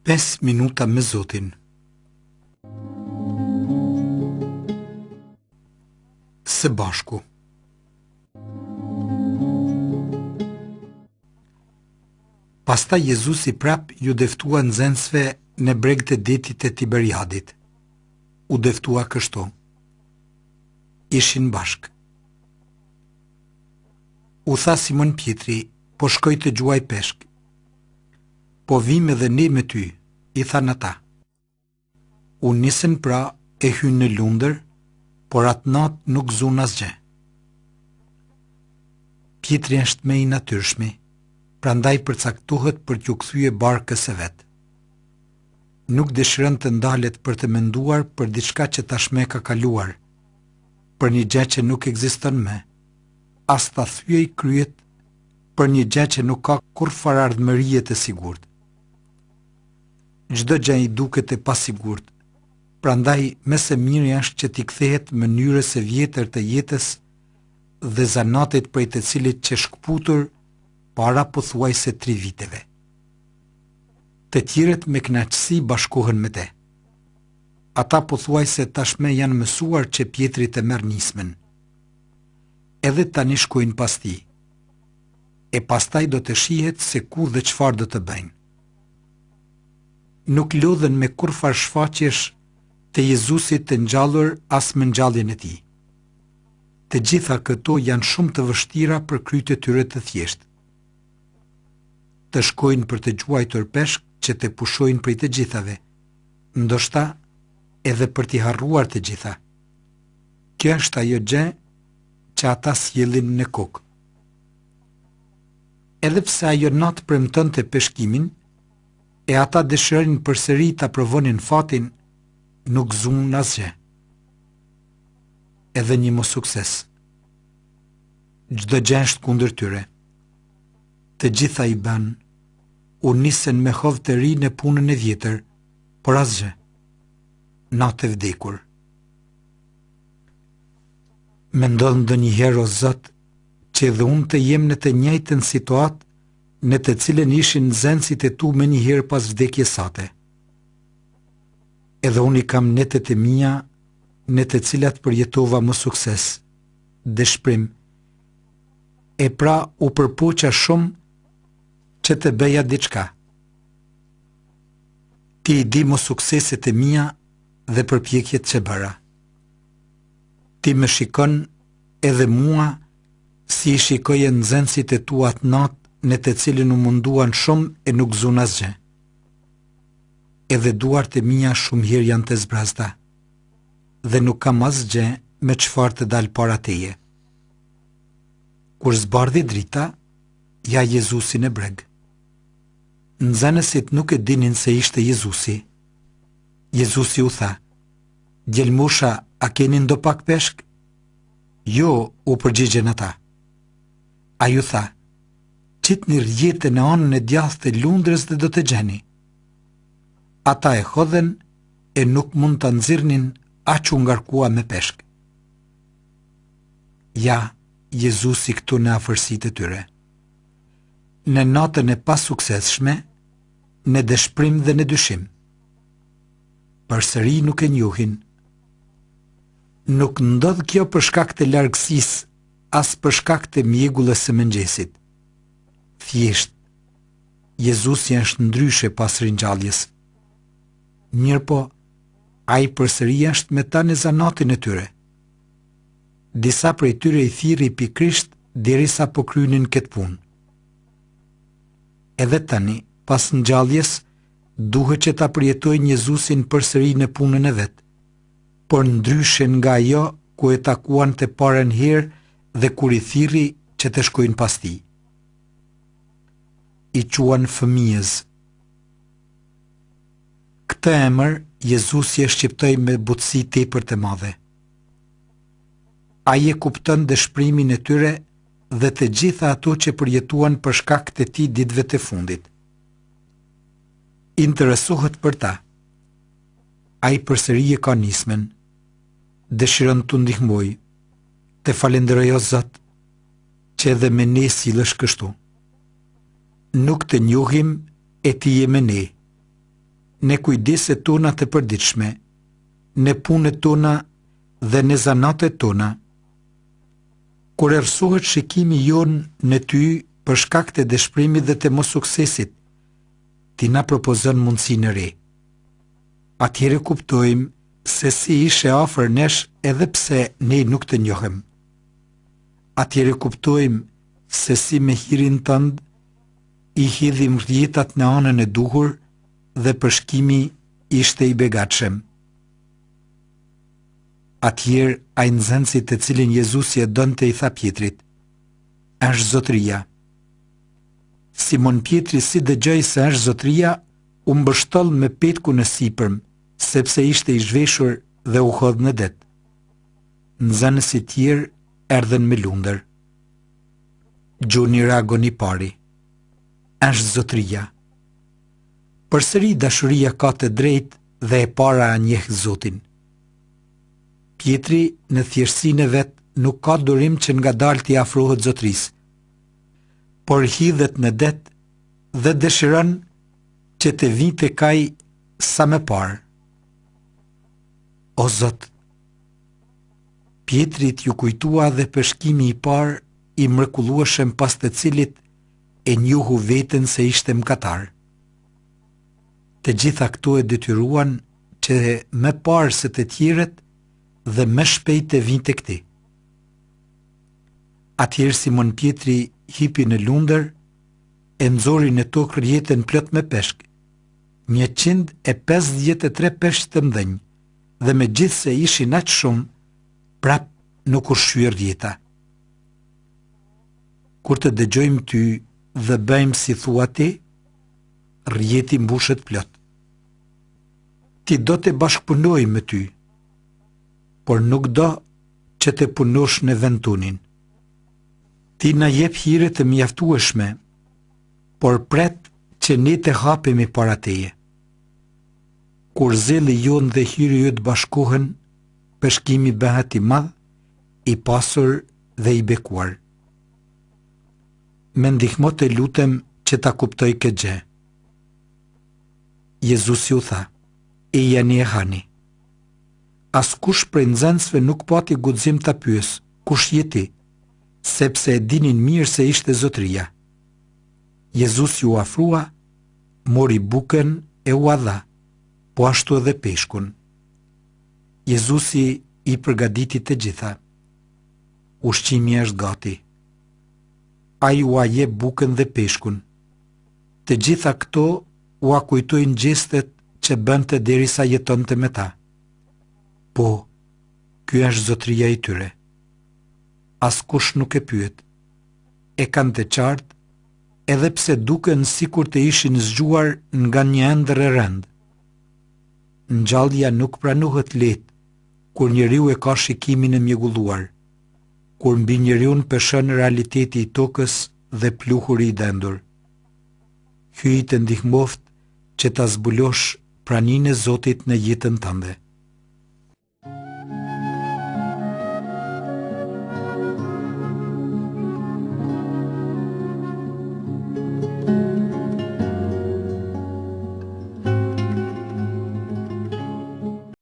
5 minuta me Zotin. Së bashku. Pastaj Jezusi prap ju deftua nxënësve në bregët e detit e Tiberiadit. U deftua kështu. Ishin bashk. U tha Simon Pietri, po shkoj të gjuaj peshk. Po vim edhe ne me ty, i than ata. U nisën pra e hynë në lundër, por atë natë nuk zun asgjë. Pietri është me i natyrshmi, prandaj përcaktohet për t'ju kthye barkës e vet. Nuk dëshiron të ndalet për të menduar për diçka që tashmë ka kaluar, për një gjë që nuk ekziston më, as ta thyej kryet për një gjë që nuk ka kurrë ardhmërie të sigurt. Çdo gjë i duket e pasigurt, prandaj më së miri është që t'i kthehet mënyrës së vjetër të jetës dhe zanatit prej të cilit që shkputur para pothuajse 3 viteve. Të tjerët me kënaqësi bashkohen me te. Ata pothuajse tashmë janë mësuar që Pietri të merr nismën. Edhe tani shkojnë pas tij. E pastaj do të shihet se ku dhe çfarë do të bëjnë. Nuk lodhen me kurfar shfaqjesh të Jezusit të ngjallur as me ngjalljen e tij. Të gjitha këto janë shumë të vështira për kryet e tyre të thjeshtë. Të shkojnë për të gjuajtur peshk që të pushojnë prej të gjithave, ndoshta edhe për t'i harruar të gjitha. Kjo është ajo gjë që ata sjellin në kokë. Edhe pse ajo natë premtonte peshkimin, e ata dëshirojnë përsëri ta provonin fatin, nuk zun asgjë. Edhe një mos sukses. Çdo gjë është kundër tyre. Të gjitha i bën, u nisën me hovë të ri në punën e vjetër, por asgjë. Natë e vdekur. Mendon ndonjëherë o Zot, që edhe unë të jem në të njëjtën situatë në të cilën ishin nxënësit e tu me njëherë pas vdekjes sate. Edhe unë i kam netet e mia në të cilat përjetova më sukses, dëshprim, e pra u përpoqa shumë që të bëja diçka. Ti i di më sukseset e mia dhe përpjekjet që bëra. Ti më shikon edhe mua si i shikoje nxënësit e tu atë natë në të cilin u munduan shumë e nuk zun asgjë. Edhe duart e mia shumë herë janë të zbrazta, dhe nuk kam asgjë me çfarë të dal para teje. Kur zbardhi drita, ja Jezusi në breg. Nxënësit nuk e dinin se ishte Jezusi. Jezusi u tha, "Djelmusha, a keni ndo pak peshk?" "Jo," u përgjigjen ata. A ju tha, "Qitni rjetën në anën e djathtë të lundrës dhe do të gjeni." Ata e hodhen e nuk mund të nxirrnin aq u ngarkua me peshk. Ja, Jezusi këtu në afërsitë e tyre. Në natën e pasuksesshme, në dëshpërim dhe në dyshim. Përsëri nuk e njohin. Nuk ndodh kjo për shkak të largësisë, as për shkak të mjegullës së mëngjesit. Thjesht, Jezusi është ndryshe pas ringjalljes. Mirëpo, ai përsëri është me ta në zanatin e tyre. Disa prej tyre i thirri pikrisht derisa po krynin këtë punë. Edhe tani, pas ngjalljes, duhet që ta përjetojnë Jezusin përsëri në punën e vet, por ndryshe nga ajo ku e takuan të parën herë dhe kur i thirri që të shkojnë pas tij. I quan fëmijës. Këtë emër Jezusi e shqiptoi me butësi tepër të madhe. Ai e kupton dëshpërimin e tyre dhe të gjitha ato që përjetuan për shkak të tij ditëve të fundit. Interesohet për ta. Ai përsëri e ka nismën. Dëshiron t'u ndihmoj. Të falenderoj o Zot, që edhe me ne sillesh kështu. Nuk të njohim e ti je me ne. në kujdeset tona të përditshme, në punët tona dhe në zanatet tona. Kur errësohet shikimi jon në ty për shkak të dëshpërimit dhe të mos suksesit, ti na propozon mundësi në re. Atëherë kuptojmë se si ishe afër nesh edhe pse ne nuk të njohëm. Atëherë kuptojmë se si me hirin tënd i hidhim rjetat në anën e duhur dhe përshkimi ishte i begatshëm. Atëherë ai nxënësi të cilin Jezusi e donte i tha Pjetrit: "Është zotëria." Simon Pietri si dëgjoi se është zotëria, u mbështoll me petku në sipërm, sepse ishte i zhveshur dhe u hodh në det. Nxënësit tjerë erdhen me lundër. Gjuni reagoni pari: "Është zotëria." Përsëri dashuria ka të drejtë dhe e para a njeh Zotin. Pietri në thjeshtësinë e vet nuk ka durim që ngadalë t'i afrohet zotërisë, por hidhet në det dhe dëshiron që të vijë tek ai sa më parë. O Zot, Pietrit ju kujtua dhe përshkimi i parë i mrekullueshëm pas të cilit e njohu veten se ishte mëkatar. Të gjitha këto e detyruan që më parë se të tjerët dhe më shpejt të vinte këti. Atëherë Simon Pietri hipi në lundër, e nxori në tokë rjetën plot me peshk, 153 peshq të mdhenj, dhe me gjithë se ishin aq shumë, prap nuk u shqyer rjeta. Kur të dëgjojmë ty dhe bëjmë si thua ti, rjeti mbushet plot. Ti do të bashkëpunoj me ty, por nuk do që të punosh në ventunin. Ti na jep hire të mjaftueshme, por pret që ne të hapemi para teje. Kur zeli jon dhe hyri jot bashkohen, përshkimi bëhet i madh, i pasur dhe i bekuar. Me ndihmo të lutem që ta kuptoj këtë gjë. Jezusi u tha: "E jani e hani." Askush prej nxënësve nuk pati guxim ta pyes: "Kush je ti?" sepse e dinin mirë se ishte zotëria. Jezusi u afrua, mori bukën e u dha, po ashtu edhe peshkun. Jezusi i përgatiti të gjitha. Ushqimi është gati. Ai u jep bukën dhe peshkun. Të gjitha këto u kujtojnë gjestet që bënte derisa jetonte me ta. Po, ky është zotëria i tyre. Askush nuk e pyet. E kanë të qartë, edhe pse duken sikur të ishin zgjuar nga një ëndër e rënd. Ngjallja nuk pranohet lehtë kur njeriu e ka shikimin e mjegulluar, kur mbi njeriu peshon realiteti i tokës dhe pluhuri i dendur. Hyj të ndihmoft që ta zbulosh praninë e Zotit në jetën tënde.